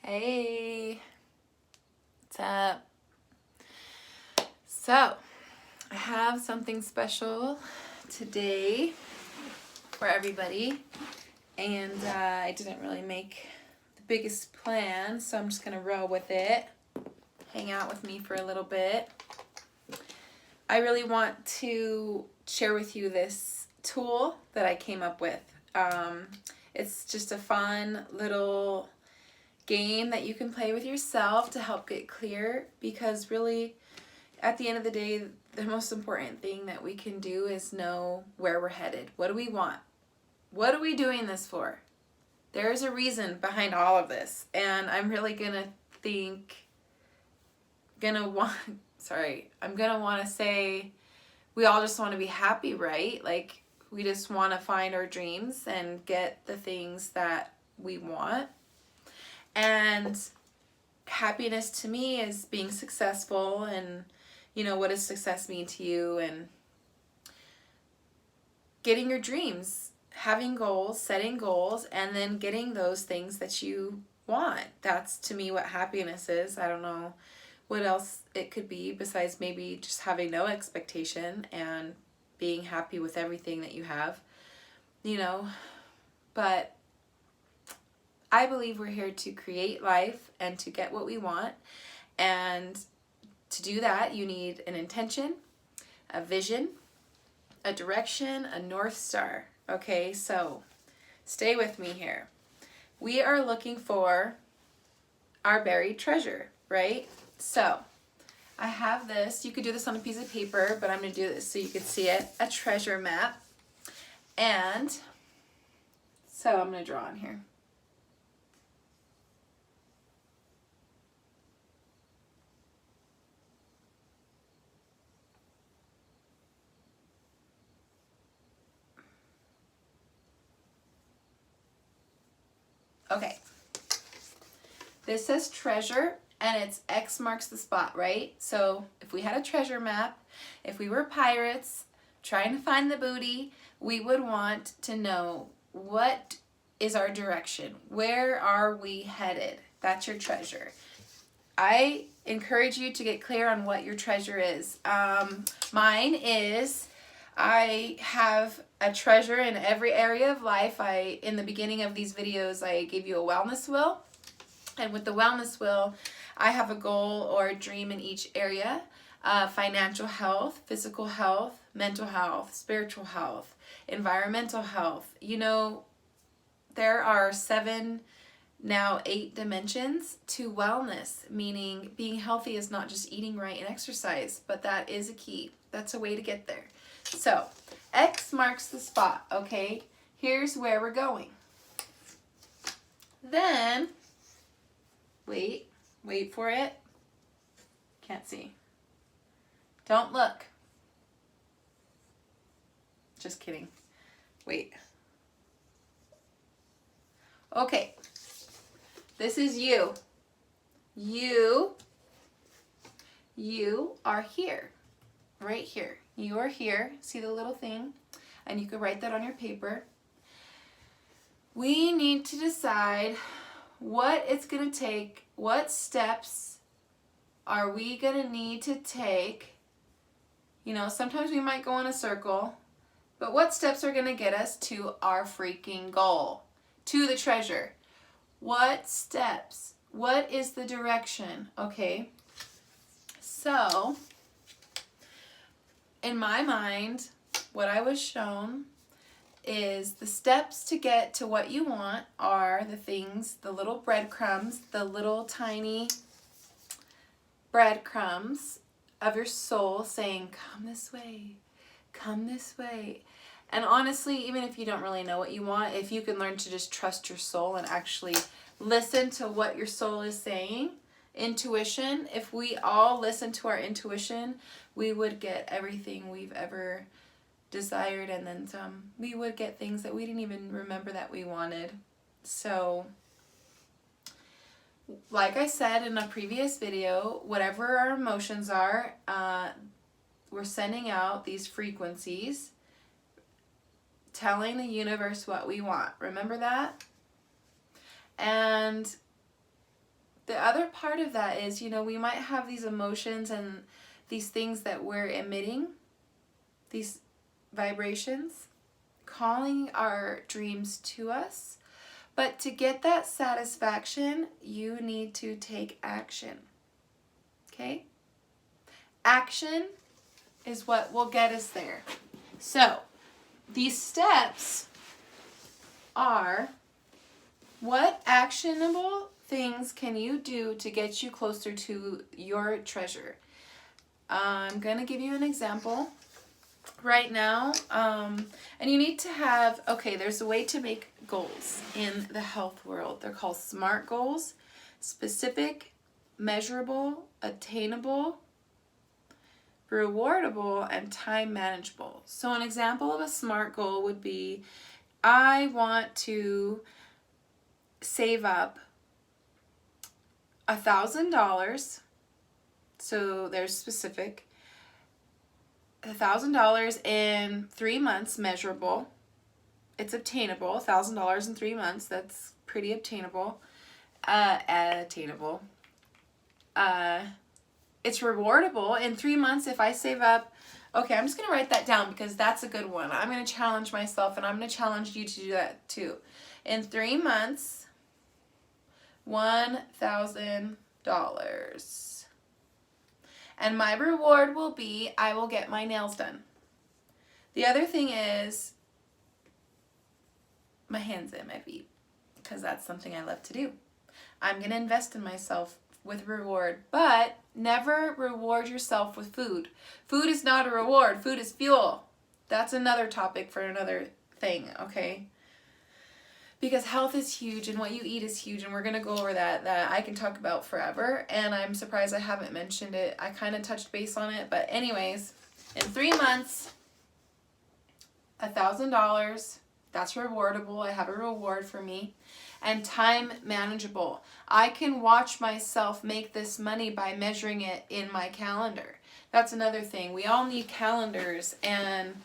Hey, what's up? So, I have something special today for everybody, and I didn't really make the biggest plan, so I'm just gonna roll with it. Hang out with me for a little bit. I really want to share with you this tool that I came up with. It's just a fun little game that you can play with yourself to help get clear, because really at the end of the day, the most important thing that we can do is know where we're headed. What do we want? What are we doing this for? There's a reason behind all of this, and I'm really I'm gonna want to say we all just want to be happy, right? Like, we just want to find our dreams and get the things that we want. And happiness to me is being successful, and what does success mean to you, and getting your dreams, having goals, setting goals, and then getting those things that you want. That's to me what happiness is. I don't know what else it could be besides maybe just having no expectation and being happy with everything that you have, but I believe we're here to create life and to get what we want. And to do that, you need an intention, a vision, a direction, a North Star. Okay, so stay with me here. We are looking for our buried treasure, right? So I have this. You could do this on a piece of paper, but I'm going to do this so you can see it. A treasure map. And so I'm going to draw on here. Okay, this says treasure, and it's X marks the spot, right? So if we had a treasure map, if we were pirates trying to find the booty, we would want to know, what is our direction? Where are we headed? That's your treasure. I encourage you to get clear on what your treasure is. Mine is, I have a treasure in every area of life. In the beginning of these videos, I gave you a wellness wheel. And with the wellness wheel, I have a goal or a dream in each area. Financial health, physical health, mental health, spiritual health, environmental health. There are 7, now 8 dimensions to wellness, meaning being healthy is not just eating right and exercise, but that is a key. That's a way to get there. So X marks the spot, okay? Here's where we're going. Then, wait for it. Can't see. Don't look. Just kidding. Wait. Okay. This is you. You are here. Right here. You are here. See the little thing? And you can write that on your paper. We need to decide what it's going to take. What steps are we going to need to take? Sometimes we might go in a circle, but what steps are going to get us to our freaking goal, to the treasure? What steps? What is the direction? Okay. So, in my mind, what I was shown is the steps to get to what you want are the things, the little breadcrumbs, the little tiny breadcrumbs of your soul saying, come this way, come this way. And honestly, even if you don't really know what you want, if you can learn to just trust your soul and actually listen to what your soul is saying, intuition, if we all listen to our intuition, we would get everything we've ever desired, and then some. We would get things that we didn't even remember that we wanted. So, like I said in a previous video, whatever our emotions are, we're sending out these frequencies telling the universe what we want. Remember that? And the other part of that is, you know, we might have these emotions and these things that we're emitting, these vibrations, calling our dreams to us. But to get that satisfaction, you need to take action. Okay? Action is what will get us there. So, these steps are, what actionable things can you do to get you closer to your treasure? I'm going to give you an example right now. And you need to have, okay, there's a way to make goals in the health world. They're called SMART goals: specific, measurable, attainable, rewardable, and time manageable. So an example of a SMART goal would be, I want to save up $1,000. So there's specific. $1,000 in 3 months, measurable. It's obtainable. $1,000 in 3 months. That's pretty obtainable. Attainable. It's rewardable. In 3 months, if I save up, okay, I'm just going to write that down because that's a good one. I'm going to challenge myself, and I'm going to challenge you to do that too. In 3 months, $1,000. And my reward will be, I will get my nails done. The other thing is my hands and my feet, because that's something I love to do. I'm going to invest in myself with reward, but never reward yourself with food. Food is not a reward. Food is fuel. That's another topic for another thing, okay? Because health is huge and what you eat is huge, and we're going to go over that I can talk about forever, and I'm surprised I haven't mentioned it. I kind of touched base on it, but anyways, in 3 months, $1,000, that's rewardable. I have a reward for me. And time manageable. I can watch myself make this money by measuring it in my calendar. That's another thing. We all need calendars and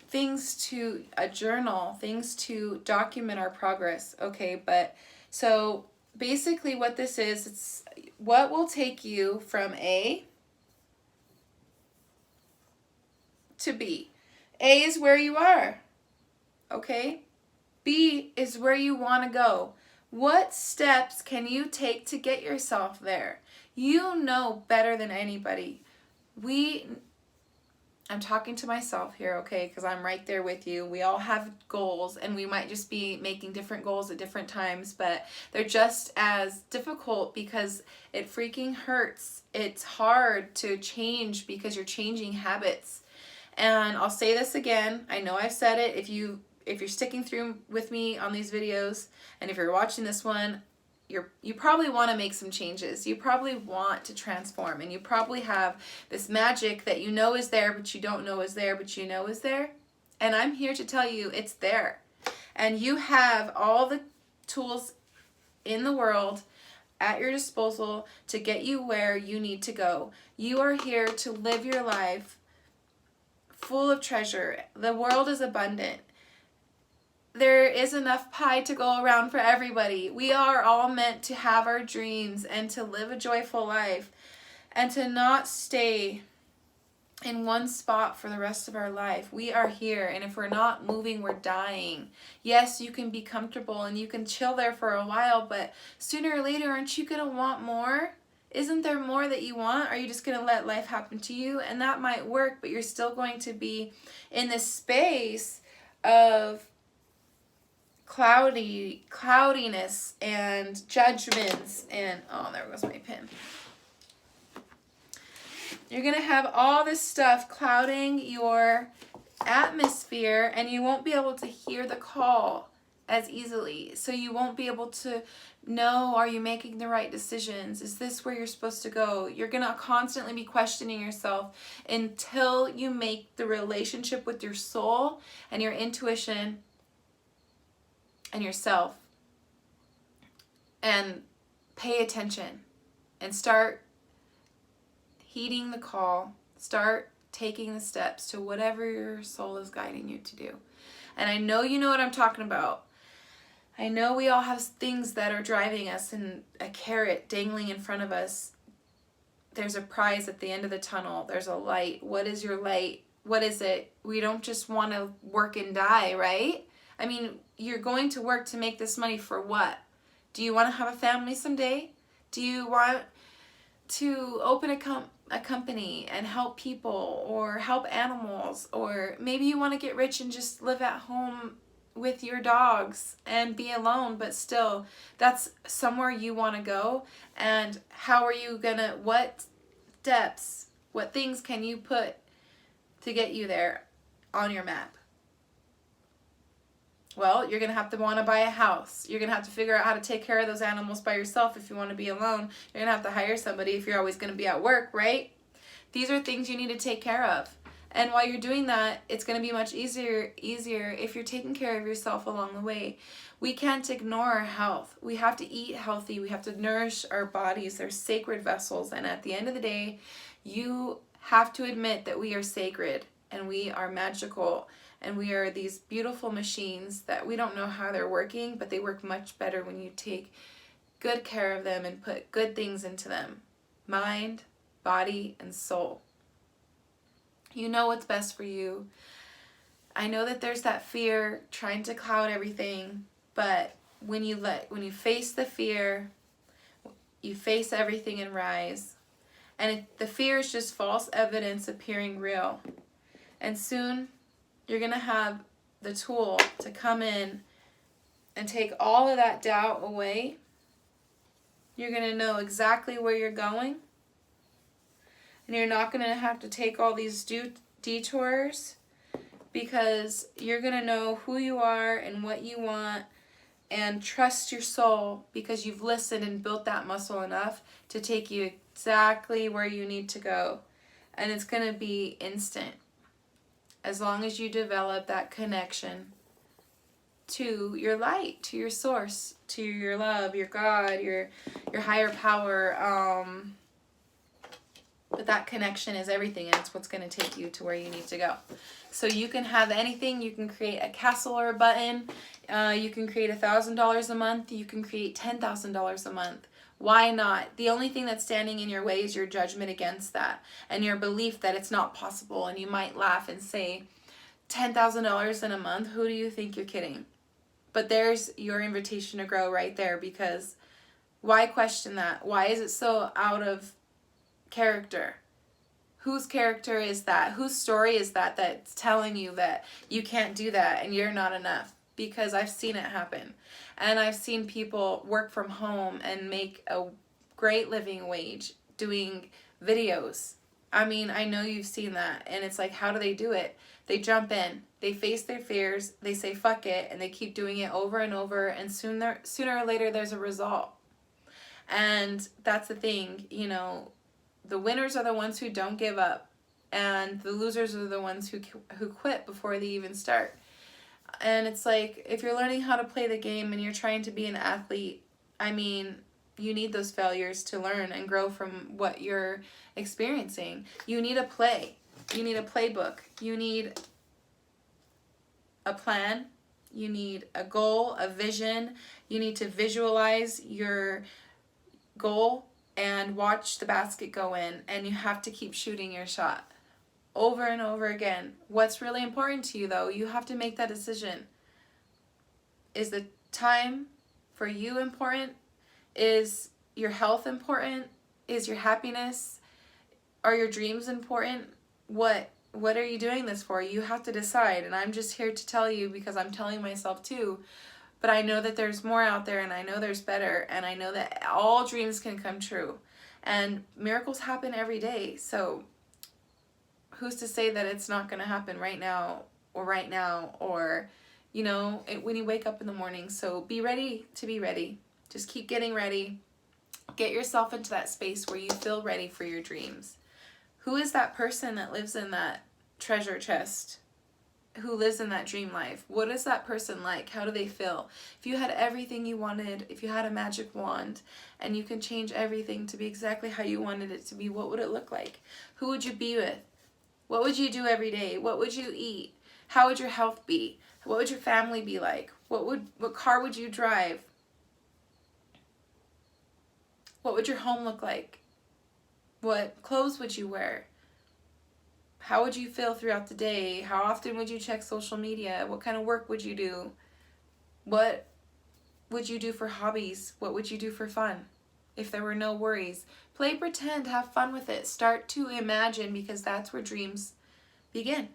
things to, a journal, things to document our progress. Okay, but so basically what this is, it's what will take you from A to B. A is where you are, okay? B is where you want to go. What steps can you take to get yourself there? You know better than anybody. I'm talking to myself here, okay, because I'm right there with you. We all have goals, and we might just be making different goals at different times, but they're just as difficult because it freaking hurts. It's hard to change because you're changing habits. And I'll say this again. I know I've said it. If you're sticking through with me on these videos, and if you're watching this one, you probably want to make some changes. You probably want to transform, and you probably have this magic that you know is there, but you don't know is there, but you know is there. And I'm here to tell you it's there. And you have all the tools in the world at your disposal to get you where you need to go. You are here to live your life full of treasure. The world is abundant. There is enough pie to go around for everybody. We are all meant to have our dreams and to live a joyful life and to not stay in one spot for the rest of our life. We are here, and if we're not moving, we're dying. Yes, you can be comfortable and you can chill there for a while, but sooner or later, aren't you going to want more? Isn't there more that you want? Are you just going to let life happen to you? And that might work, but you're still going to be in this space of cloudiness and judgments and, oh, there goes my pen. You're going to have all this stuff clouding your atmosphere, and you won't be able to hear the call as easily. So you won't be able to know, are you making the right decisions? Is this where you're supposed to go? You're going to constantly be questioning yourself until you make the relationship with your soul and your intuition and yourself, and pay attention and start heeding the call. Start taking the steps to whatever your soul is guiding you to do. And I know you know what I'm talking about. I know we all have things that are driving us and a carrot dangling in front of us. There's a prize at the end of the tunnel. There's a light. What is your light? What is it? We don't just want to work and die, right? I mean, you're going to work to make this money for what? Do you want to have a family someday? Do you want to open a company and help people or help animals? Or maybe you want to get rich and just live at home with your dogs and be alone, but still that's somewhere you want to go. And how are you gonna, what steps, what things can you put to get you there on your map? Well, you're going to have to want to buy a house. You're going to have to figure out how to take care of those animals by yourself if you want to be alone. You're going to have to hire somebody if you're always going to be at work, right? These are things you need to take care of. And while you're doing that, it's going to be much easier if you're taking care of yourself along the way. We can't ignore our health. We have to eat healthy. We have to nourish our bodies. They're sacred vessels. And at the end of the day, you have to admit that we are sacred and we are magical. And we are these beautiful machines that we don't know how they're working, but they work much better when you take good care of them and put good things into them. Mind, body, and soul. You know what's best for you. I know that there's that fear trying to cloud everything, but when you face the fear, you face everything and rise. And the fear is just false evidence appearing real. And soon, you're going to have the tool to come in and take all of that doubt away. You're going to know exactly where you're going. And you're not going to have to take all these detours, because you're going to know who you are and what you want, and trust your soul because you've listened and built that muscle enough to take you exactly where you need to go. And it's going to be instant. As long as you develop that connection to your light, to your source, to your love, your God, your higher power. But that connection is everything, and it's what's going to take you to where you need to go. So you can have anything. You can create a castle or a button. You can create $1,000 a month. You can create $10,000 a month. Why not? The only thing that's standing in your way is your judgment against that and your belief that it's not possible. And you might laugh and say, $10,000 in a month? Who do you think you're kidding? But there's your invitation to grow right there, because why question that? Why is it so out of character? Whose character is that? Whose story is that that's telling you that you can't do that and you're not enough? Because I've seen it happen. And I've seen people work from home and make a great living wage doing videos. I mean, I know you've seen that. And it's like, how do they do it? They jump in, they face their fears, they say fuck it, and they keep doing it over and over, and sooner or later there's a result. And that's the thing, you know, the winners are the ones who don't give up, and the losers are the ones who quit before they even start. And it's like, if you're learning how to play the game and you're trying to be an athlete, I mean, you need those failures to learn and grow from what you're experiencing. You need a play. You need a playbook. You need a plan. You need a goal, a vision. You need to visualize your goal and watch the basket go in. And you have to keep shooting your shot over and over again. What's really important to you, though, you have to make that decision. Is the time for you important? Is your health important? Is your happiness? Are your dreams important? What are you doing this for? You have to decide. And I'm just here to tell you, because I'm telling myself too. But I know that there's more out there, and I know there's better, and I know that all dreams can come true. And miracles happen every day. So who's to say that it's not going to happen right now, or you know, when you wake up in the morning. So be ready to be ready. Just keep getting ready. Get yourself into that space where you feel ready for your dreams. Who is that person that lives in that treasure chest? Who lives in that dream life? What is that person like? How do they feel? If you had everything you wanted, if you had a magic wand and you can change everything to be exactly how you wanted it to be, what would it look like? Who would you be with? What would you do every day? What would you eat? How would your health be? What would your family be like? What car would you drive? What would your home look like? What clothes would you wear? How would you feel throughout the day? How often would you check social media? What kind of work would you do? What would you do for hobbies? What would you do for fun? If there were no worries, play pretend, have fun with it. Start to imagine, because that's where dreams begin.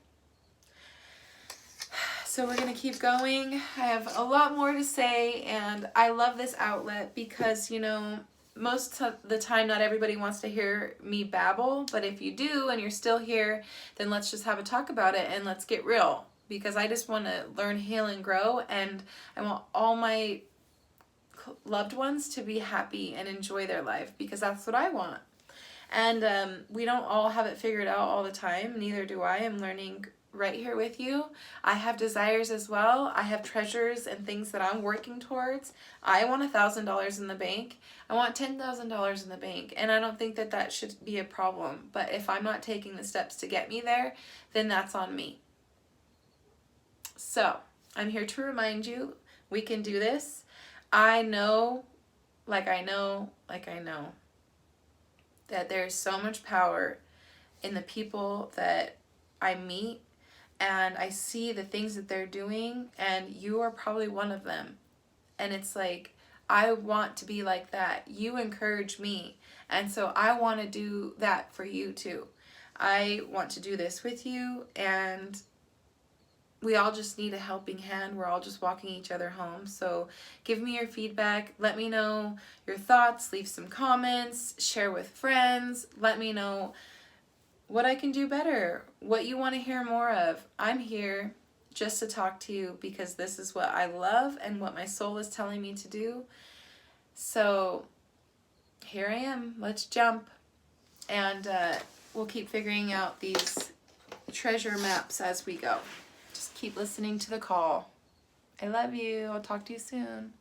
So we're going to keep going. I have a lot more to say, and I love this outlet because, you know, most of the time not everybody wants to hear me babble, but if you do and you're still here, then let's just have a talk about it and let's get real, because I just want to learn, heal, and grow, and I want all my loved ones to be happy and enjoy their life, because that's what I want. And we don't all have it figured out all the time. Neither do I. I'm learning right here with you. I have desires as well. I have treasures and things that I'm working towards. I want $1,000 in the bank. I want $10,000 in the bank. And I don't think that that should be a problem. But if I'm not taking the steps to get me there, then that's on me. So I'm here to remind you, we can do this. I know that there's so much power in the people that I meet, and I see the things that they're doing, and you are probably one of them. And it's like, I want to be like that. You encourage me, and so I want to do that for you too. I want to do this with you, and we all just need a helping hand. We're all just walking each other home. So give me your feedback. Let me know your thoughts. Leave some comments. Share with friends. Let me know what I can do better, what you want to hear more of. I'm here just to talk to you because this is what I love and what my soul is telling me to do. So here I am. Let's jump. And we'll keep figuring out these treasure maps as we go. Just keep listening to the call. I love you. I'll talk to you soon.